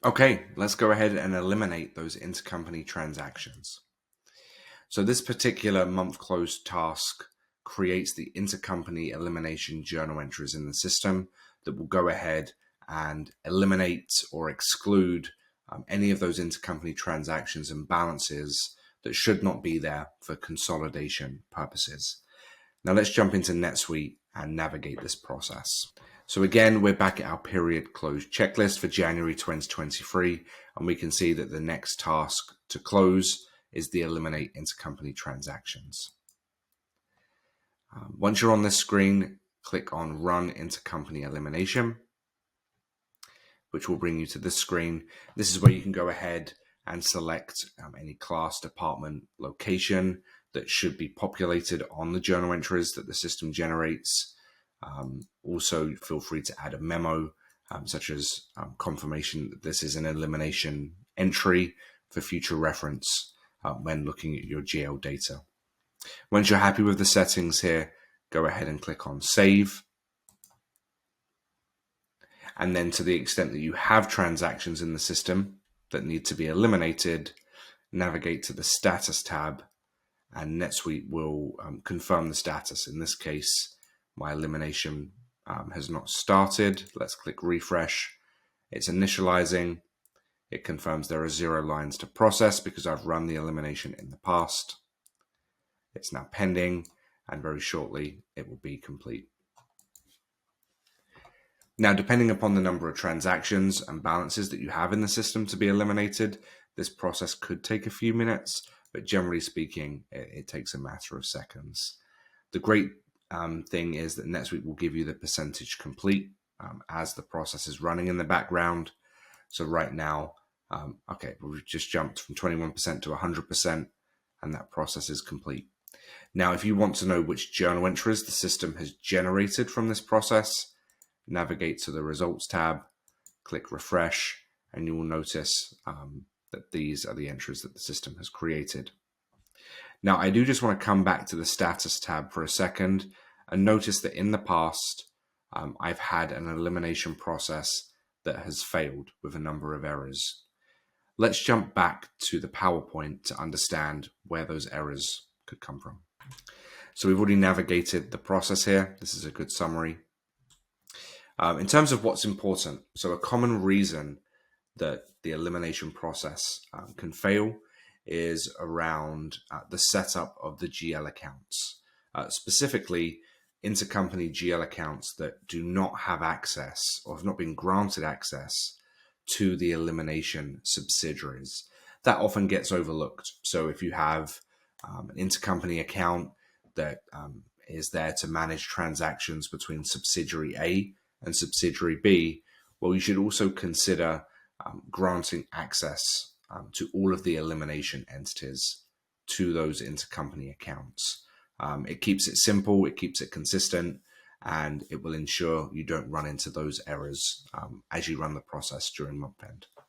Okay, let's go ahead and eliminate those intercompany transactions. So this particular month close task creates the intercompany elimination journal entries in the system that will go ahead and eliminate or exclude any of those intercompany transactions and balances that should not be there for consolidation purposes. Now let's jump into NetSuite and navigate this process. So again, we're back at our period close checklist for January 2023, and we can see that the next task to close is the eliminate intercompany transactions. Once you're on this screen, click on Run Intercompany Elimination, which will bring you to this screen. This is where you can go ahead and select any class, department, location that should be populated on the journal entries that the system generates. Also, feel free to add a memo, such as confirmation that this is an elimination entry for future reference when looking at your GL data. Once you're happy with the settings here, go ahead and click on Save. And then to the extent that you have transactions in the system that need to be eliminated, navigate to the Status tab, and NetSuite will confirm the status. In this case, my elimination has not started. Let's click refresh. It's initializing. It confirms there are 0 lines to process because I've run the elimination in the past. It's now pending, and very shortly it will be complete. Now, depending upon the number of transactions and balances that you have in the system to be eliminated, this process could take a few minutes, but generally speaking, it takes a matter of seconds. The great thing is that NetSuite will give you the percentage complete as the process is running in the background. So right now, okay, we've just jumped from 21% to 100%, and that process is complete. Now, if you want to know which journal entries the system has generated from this process, navigate to the Results tab, click Refresh, and you will notice that these are the entries that the system has created. Now, I do just want to come back to the Status tab for a second and notice that in the past, I've had an elimination process that has failed with a number of errors. Let's jump back to the PowerPoint to understand where those errors could come from. So we've already navigated the process here. This is a good summary. In terms of what's important, so a common reason that the elimination process can fail is around the setup of the GL accounts, specifically intercompany GL accounts that do not have access or have not been granted access to the elimination subsidiaries. That often gets overlooked. So if you have an intercompany account that is there to manage transactions between subsidiary A and subsidiary B, well, you should also consider granting access to all of the elimination entities to those intercompany accounts. It keeps it simple, it keeps it consistent, and it will ensure you don't run into those errors as you run the process during month end.